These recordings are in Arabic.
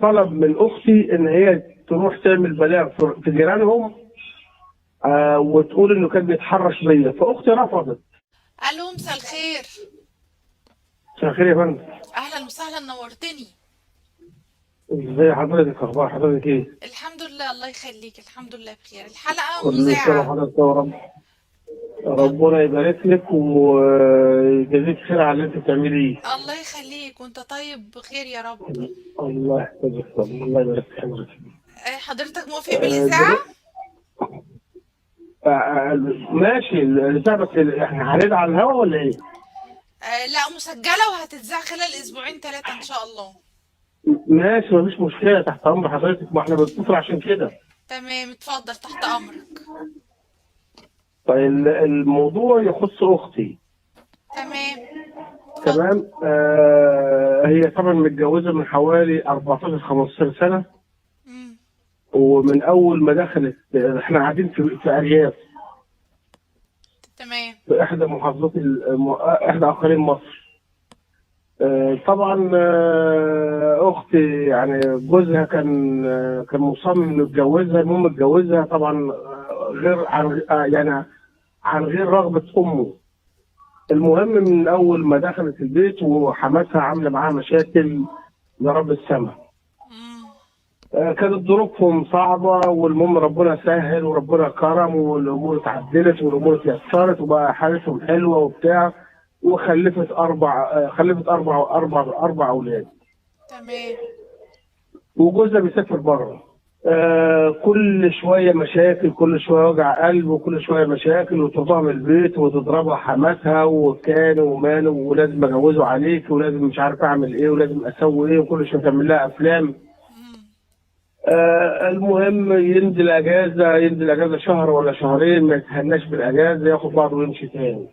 طلب من اختي ان هي تروح تعمل بلاغ في جيرانهم، وتقول انه كان بيتحرش بيا، فاختي رفضت. الو، مساء الخير. مساء الخير يا فندم. اهلا وسهلا، نورتني. ازي حضرتك؟ اخبار حضرتك ايه؟ الحمد لله، الله يخليك، الحمد لله بخير. الحلقة كل سنه مذاعة. وحضرتك يا رب. ربنا يبارك لك ويجازيك خير على اللي انت بتعمليه. الله يخليك، وانت طيب بخير يا رب. الله يحفظك، الله يبارك في حضرتك. حضرتك موافق بالإذاعة؟ دلوقتي ماشي البتاع، بس احنا هنرد على الهوا ولا ايه؟ لا، مسجلة وهتتذاع خلال اسبوعين ثلاثة ان شاء الله. ماشي، مفيش مشكله، تحت امر حضرتك، ما احنا بنتصل عشان كده. تمام، اتفضل تحت امرك. طيب الموضوع يخص اختي. تمام، اتفضل. تمام. هي طبعا متجوزه من حوالي 14 15 سنه، مم. ومن اول ما دخلت احنا قاعدين في ارياف، تمام. في احدى محافظات احدى اقاليم مصر. طبعا اختي يعني جوزها كان مصمم انه يتجوزها، المهم اتجوزها طبعا غير عن يعني عن غير رغبه امه. المهم من اول ما دخلت البيت وحماتها عامله معاها مشاكل لرب السماء. مم. كانت ظروفهم صعبه، والمهم ربنا سهل وربنا كرم والامور اتعدلت والامور اتيسرت وبقى حالتهم حلوه وبتاع، وخلفت اربع اولاد. تمام. وجوزها بيسافر بره. كل شويه مشاكل، كل شويه وجع قلب، وكل شويه مشاكل، وتطردها من البيت وتضربها حماتها، وكان وماله، ولازم اجوزه عليك، ولازم مش عارف اعمل ايه، ولازم اسوي ايه، وكل شويه تعمل لها افلام. مم. المهم ينزل اجازه شهر ولا شهرين، ما يتهناش بالاجازه، ياخد بعضه ويمشي تاني.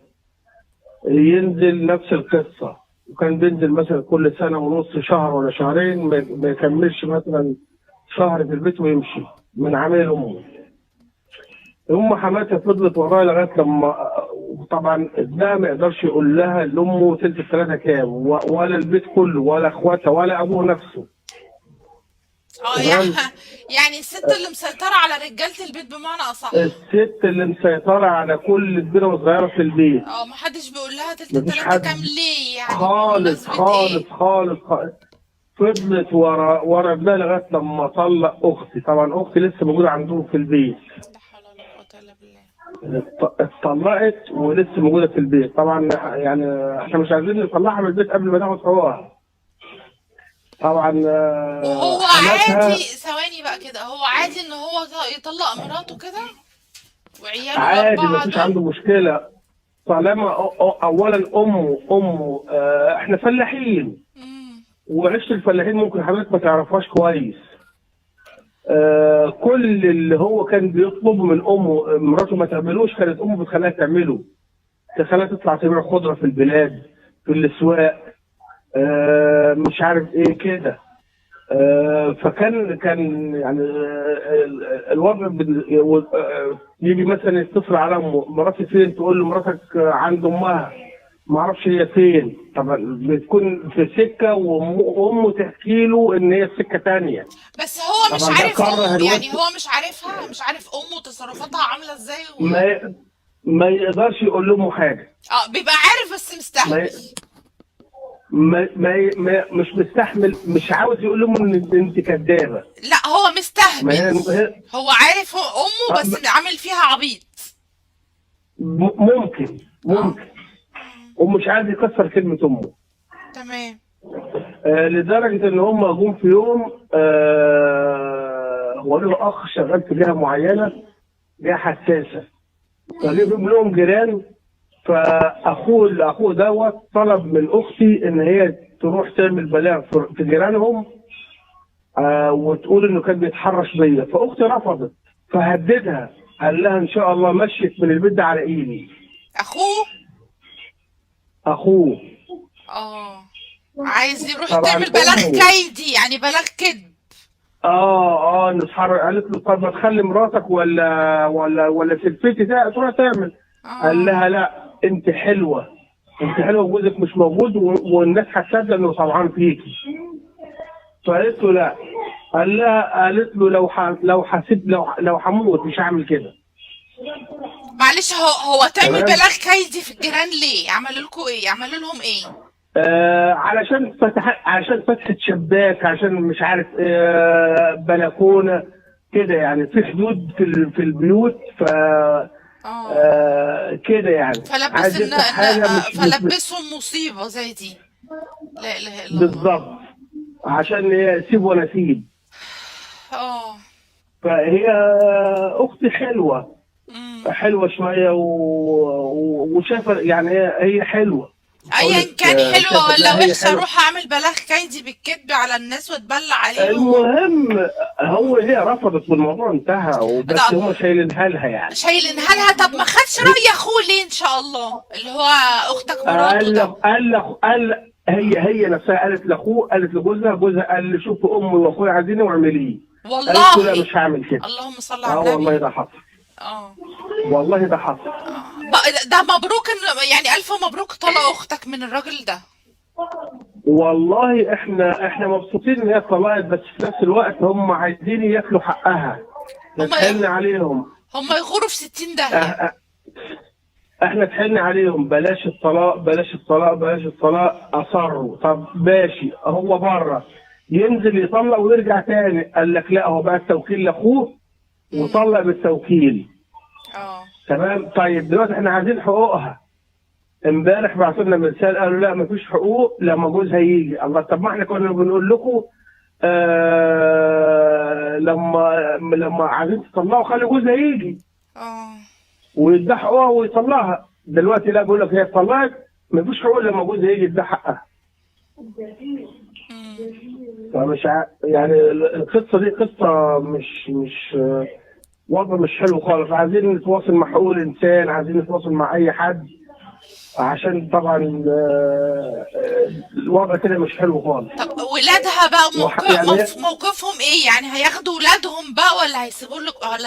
ينزل نفس القصه، وكان بينزل مثلا كل سنه ونص، شهر ولا شهرين، ما يكملش مثلا شهر في البيت ويمشي من عمل امه. حماتها فضلت ورايا لغايه لما، طبعا ابنها ما يقدرش يقول لها لامه تلت الثلاثه كام، ولا البيت كله، ولا اخواتها، ولا ابوه نفسه. اه تمام. يعني الست اللي مسيطرة على رجالة البيت بمعنى أصح. الست اللي مسيطره على كل كبيره وصغيره في البيت. اه، محدش بيقول لها تلت مفيش التلاتة كام حد ليه؟ يعني خالص بمناسبة خالص ايه؟ خالص خالص. فضلت ورا ابنها لغايه لما طلق اختي. طبعا اختي لسه موجوده عندهم في البيت. لا حول ولا قوة إلا بالله. اتطلقت ولسه موجوده في البيت. طبعا يعني احنا مش عايزين نطلعها من البيت قبل ما ناخد حقوقها. طبعا وهو حماتها عادي، ثواني بقى كده، هو عادي ان هو يطلق مراته كده وعياله عادي، الأربعة مفيش عنده دول؟ مشكله. طالما اولا امه احنا فلاحين، امم. وعيشه الفلاحين ممكن حضرتك ما تعرفهاش كويس. كل اللي هو كان بيطلبه من امه مراته ما تعملوش، كانت امه بتخليها تعمله. تخليها تطلع تبيع خضره في البلاد، في الاسواق، مش عارف ايه كده. فكان يعني الوضع يجي مثلا يتصل على امه، مراتي فين؟ تقول له مراتك عند امها، ما اعرفش هي فين. طبعا بتكون في سكه، وامه تحكي له ان هي في سكه ثانيه. بس هو مش طبعا ده عارف كره امه، الواد. يعني هو مش عارفها، مش عارف امه تصرفاتها عاملة ازاي ما ما يقدرش يقول لهم حاجه. اه، بيبقى عارف بس ما مستحمل. مش مستحمل، مش عاوز يقول لهم ان انت كدابه. لا، هو ما مستهبل. هي هو عارف امه بس عامل فيها عبيط. ممكن. ومش عايز يكسر كلمه امه. تمام. لدرجه ان هم جم في يوم، هو له اخ شغال في جهه معينه، جهه حساسه، فجيب لهم جيران. اخوه دوت طلب من اختي ان هي تروح تعمل بلاغ في جيرانهم، وتقول انه كان بيتحرش بيا، فاختي رفضت. فهددها، قال لها ان شاء الله مشيت من البيت ده على ايدي. اخوه. اخوه. اه، عايز يروح طبعا تعمل بلاغ امه. كيدي، يعني بلاغ كذب. نتحرك. قالت له طب ما تخلي مراتك ولا سلفتي تروح تعمل. قال اه. لها لا، انت حلوه، انت حلوه وجوزك مش موجود، والناس هتصدق انه طمعان فيكي. فقالت له لا، قالت له لو حسيت لو هموت مش هعمل كده. معلش، هو تعمل تمام. بلاغ كيدي في الجيران ليه؟ عملوا لكم ايه؟ عملوا لهم ايه؟ علشان فتحة شباك، عشان مش عارف بلكونة كده يعني، في حدود في البيوت، ف اه، كده يعني فلبس عايز يفتح حاجة مش فلبسهم مصيبة زي دي. لا اله الا الله. بالظبط، عشان هي سيب ونسيب. اه. فهي أختي حلوة، امم. حلوة شوية وشايفة يعني هي حلوة. أقول ايا لك كان حلوة شايفة ولا لا هي وحشة، حلوة. اروح اعمل بلاغ كيدي بالكذب على الناس واتبلى عليهم المهم هي رفضت والموضوع انتهى، ده وبس هم شايلينها لها يعني. شايلينها لها. طب ما خدش رأي اخوه ليه ان شاء الله، اللي هو اختك مراته قال له ده؟ قال له قال هي نفسها قالت لاخوه، قالت جوزها قال لي شوف امي واخويا عايزيني واعمليه. قالت له لا والله. مش هعمل كده. اللهم صل على اه والله النبي. ده حصل. اه. والله ده حصل. ده مبروك، يعني الف مبروك طلق اختك من الراجل ده. والله احنا مبسوطين ان هي اتطلقت، بس في نفس الوقت هم عايزين ياكلوا حقها. هم نتحن عليهم. هم يغوروا في 60 اه داهية. اه احنا اتحن عليهم، بلاش الطلاق بلاش الطلاق بلاش الطلاق، اصروا. طب ماشي، هو بره ينزل يطلق ويرجع تاني، قال لك لا هو بقى التوكيل لاخوه امم. وطلق بالتوكيل. اه. تمام. طيب دلوقتي احنا عايزين حقوقها. امبارح بعثوا لنا مثال قالوا لا مفيش حقوق لما جوزها يجي. الله، طب ما احنا كنا بنقول لكم لما عايزين تطلعوا خلي جوزها يجي اه. ويدي حقوقها ويطلعها. دلوقتي لا، بيقول لك هي اتطلقت مفيش حقوق لما جوزها يجي يدي حقها. امم. فمش يعني القصه دي قصه مش وضع مش حلو خالص. عايزين نتواصل مع حقوق الانسان، عايزين نتواصل مع اي حد، عشان طبعا الوضع كده مش حلو خالص. طب ولادها بقى يعني موقفهم ايه؟ يعني هياخدوا ولادهم بقى ولا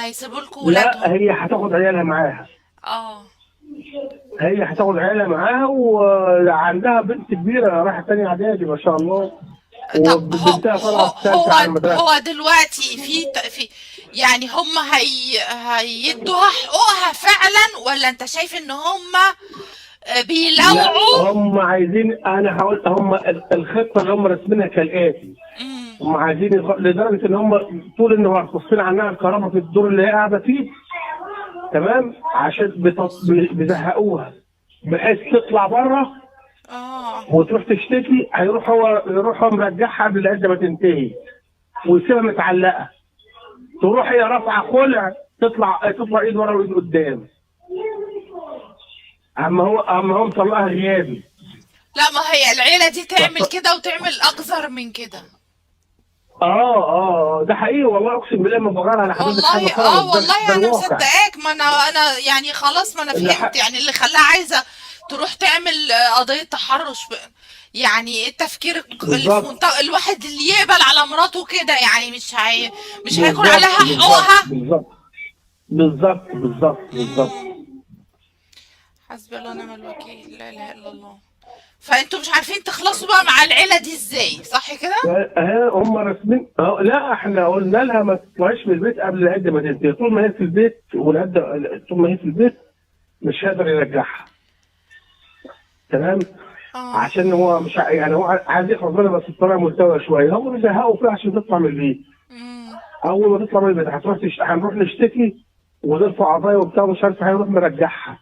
هيسيبوا لكم لا، ولادهم؟ هي هتاخد عيالها معاها. اه. هي هتاخد عيالها معاها، وعندها بنت كبيره رايحه تانية اعدادي ما شاء الله، طب وبنتها طالعه في ثالثه على المدرسه. هو دلوقتي في يعني هم هيدوها حقوقها فعلا، ولا انت شايف ان هم لا بيلوعوا؟ هم عايزين، انا هقول هم الخطه اللي هم راسمينها كالاتي. امم. هم عايزين لدرجه ان هم طول النهار قاصين عنها الكرامه في الدور اللي هي قاعده فيه. تمام. عشان بيزهقوها بحيث تطلع بره اه. وتروح تشتكي. يروح هو مرجعها قبل العده ما تنتهي ويسيبها متعلقه. تروح هي رافعه خلع، تطلع ايد ورا وايد قدام. اما هو مطلقها غيابي. لا، ما هي العيلة دي تعمل كده وتعمل اكثر من كده. ده حقيقي والله، اقسم بالله ما بغير على حضرتك حاجه والله خالص. ده والله انا الواقع. مصدقاك. ما انا يعني خلاص، ما انا فهمت يعني اللي خلاها عايزة تروح تعمل قضية تحرش يعني التفكير اللي في بالظبط الواحد اللي يقبل على مراته كده، يعني مش هيكون عليها بالظبط بالظبط حقوقها. بالظبط بالظبط بالظبط بالظبط. حسبي الله ونعم الوكيل. لا اله الا الله. فانتوا مش عارفين تخلصوا بقى مع العيلة دي ازاي، صح كده؟ هم راسمين لا احنا قلنا لها ما تطلعيش من البيت قبل العده ما تنتهي. طول ما هي في البيت والعده، طول ما هي في البيت مش هيقدر يرجعها. تمام. اه. عشان هو مش يعني هو عايز يخرج منها بس بطريقه مستوى شويه. هم بيزهقوا فيها عشان تطلع من البيت. امم. اول ما تطلع من البيت هنروح نشتكي ونرفع قضايا وبتاع مش عارف، هيروح مرجعها.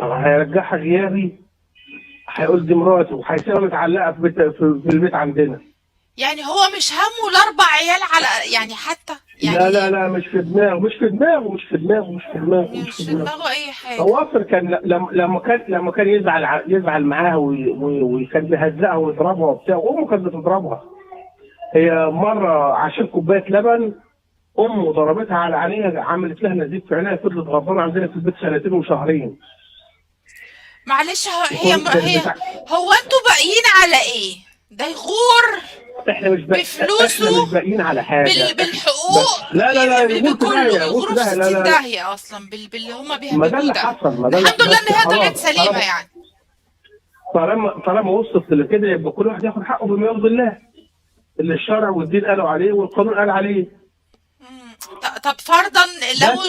طب هيرجعها غيابي، هيقول دي مراته وهيسيبها متعلقه في البيت عندنا. يعني هو مش همه الاربع عيال على يعني حتى لا لا يعني لا، مش في دماغه مش في دماغه مش في دماغه مش في دماغه مش مش في في دماغه. دماغه اي حاجة. هو اصلا كان لما كان يزعل معاها وكان بيهزقها ويضربها وبتاع، وامه كانت بتضربها. هي مره عشان كوبايه لبن امه ضربتها على عينيها، عملت لها نزيف في عينيها، فضلت غضبانه عندنا في البيت سنتين وشهرين. معلش، كانت هو انتوا باقيين على ايه؟ ده يغور احنا مش بفلوسه، باقيين على حاجه. بالحقوق، لا لا لا، يغور في بكله داهيه يغور يغوروا في في داهيه. لا 60 لا لا، داهية اصلا باللي هما ما ده بيهببوه اللي ده. حصل. ما ده الحمد لله ان بس هي طلعت خلاص، سليمة يعني. طالما وصلت لكده يبقى كل واحد ياخد حقه بما يرضي الله. اللي الشرع والدين قالوا عليه والقانون قال عليه. طب فرضا لو بس